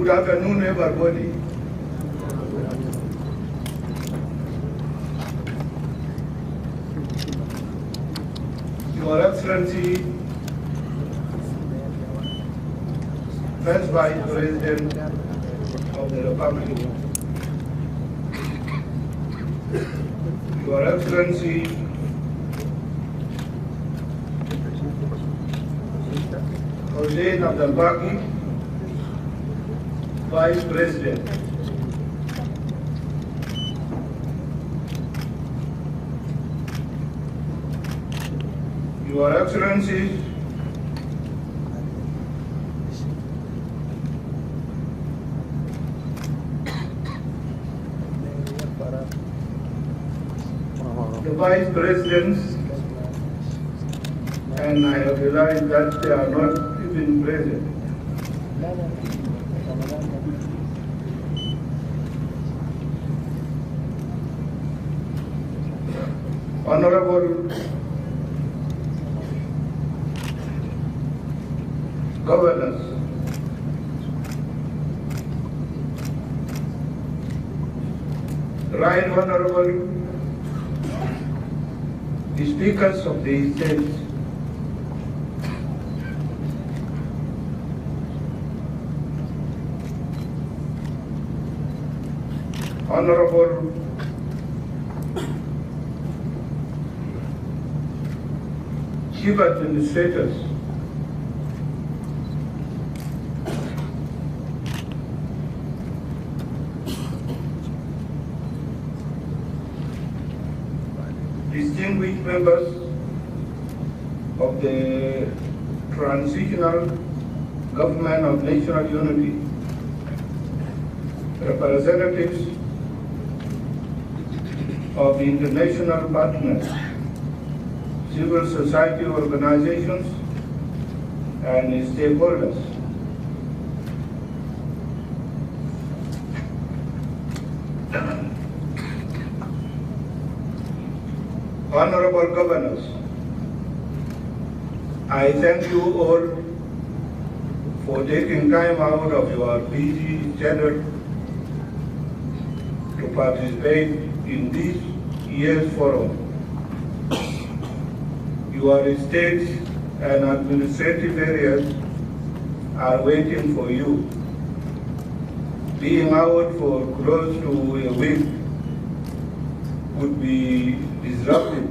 Good afternoon, everybody. Your Excellency, First Vice President of the Republic, Your Excellency, Hussein Abdel-Baki, Vice President, Your Excellencies, the Vice Presidents, and I have realized that they are not even present. Honourable Governors, Right Honourable Speakers of the States, Honourable Chief Administrators, distinguished members of the Transitional Government of National Unity, representatives of international partners, civil society organizations, and stakeholders. Honorable Governors, I thank you all for taking time out of your busy schedule to participate in this year's forum. Your states and administrative areas are waiting for you. Being out for close to a week would be disruptive,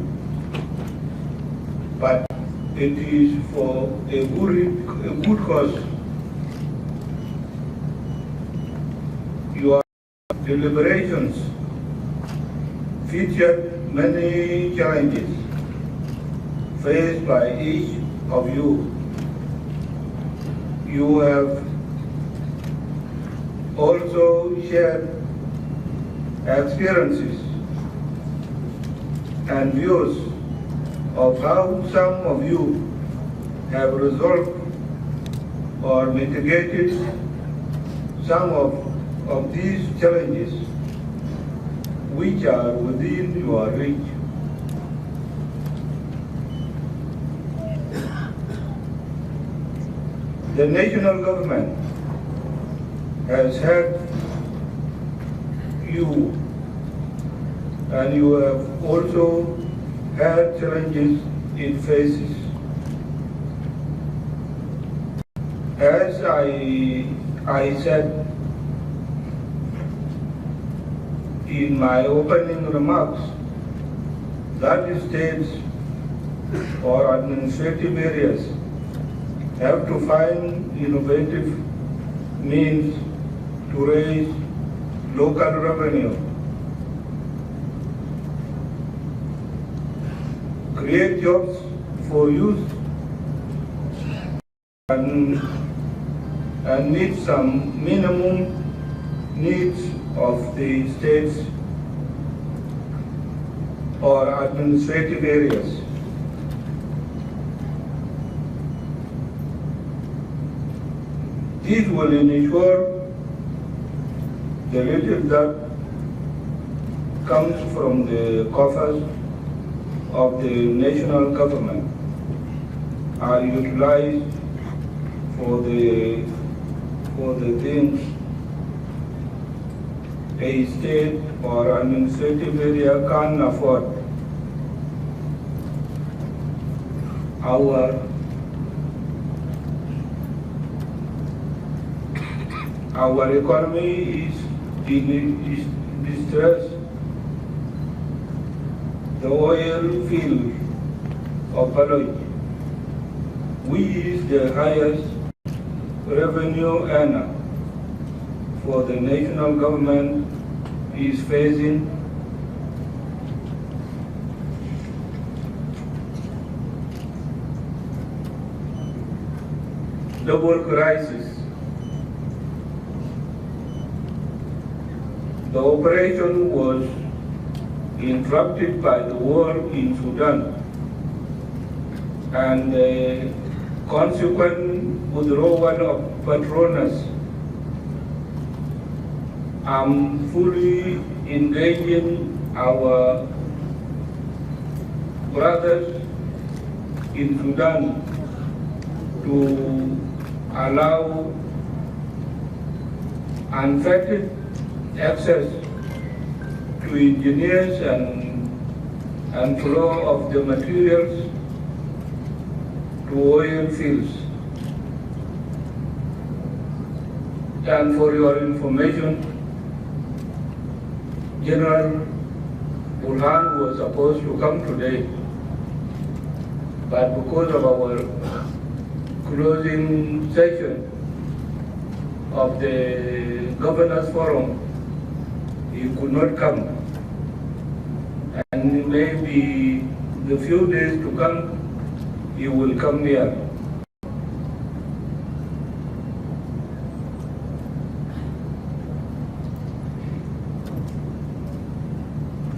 but it is for a good cause. Your deliberations featured many challenges faced by each of you. You have also shared experiences and views of how some of you have resolved or mitigated some of these challenges which are within your reach. The national government has had you, and you have also had challenges it faces. As I said in my opening remarks, that states or administrative areas have to find innovative means to raise local revenue, create jobs for youth, and meet some minimum needs of the states or administrative areas. This will ensure the little that comes from the coffers of the national government are utilized for the things a state or administrative area can afford. Our economy is distressed. The oil field of Baloy, which is the highest revenue earner for the national government, is facing double crisis. The operation was interrupted by the war in Sudan and the consequent withdrawal of patronage. I'm fully engaging our brothers in Sudan to allow unfettered access to engineers and flow of the materials to oil fields. And for your information, General Burhan was supposed to come today, but because of our closing session of the Governors Forum, he could not come. And maybe the few days to come, he will come here.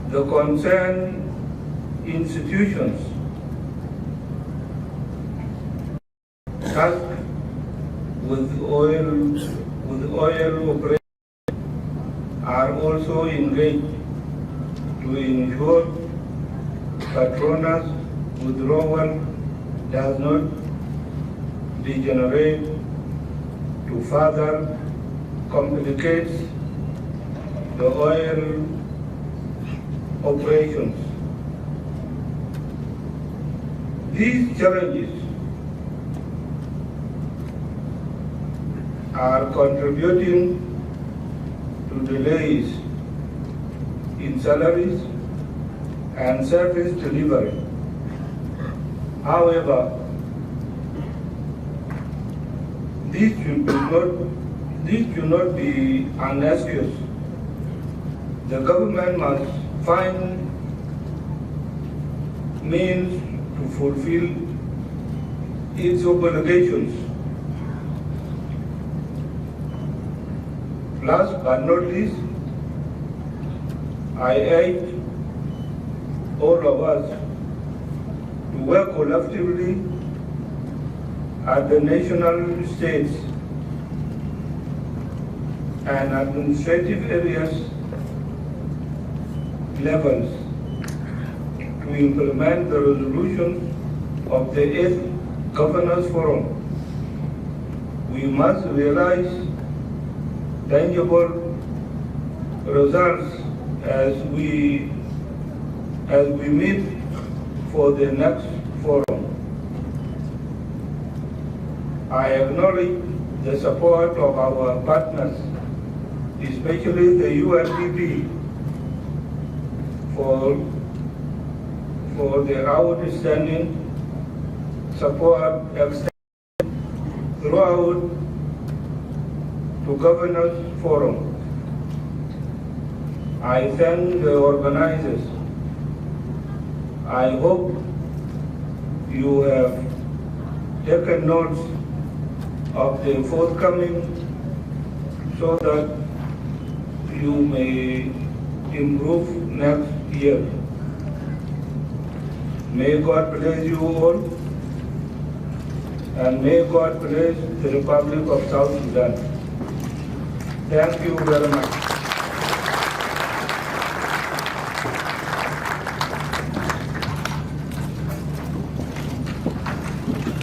The concerned institutions tasked with oil operations are also engaged to ensure patronage withdrawal does not degenerate to further complicate the oil operations. These challenges are contributing to delays in salaries and service delivery. However, this should not be an excuse. The government must find means to fulfill its obligations. Last but not least, I urge all of us to work collectively at the national, states, and administrative areas levels to implement the resolution of the 8th Governors Forum. We must realize tangible results as we meet for the next forum. I acknowledge the support of our partners, especially the UNDP, for their outstanding support extended throughout to Governors Forum. I thank the organizers. I hope you have taken notes of the forthcoming so that you may improve next year. May God bless you all, and may God bless the Republic of South Sudan. Thank you very much.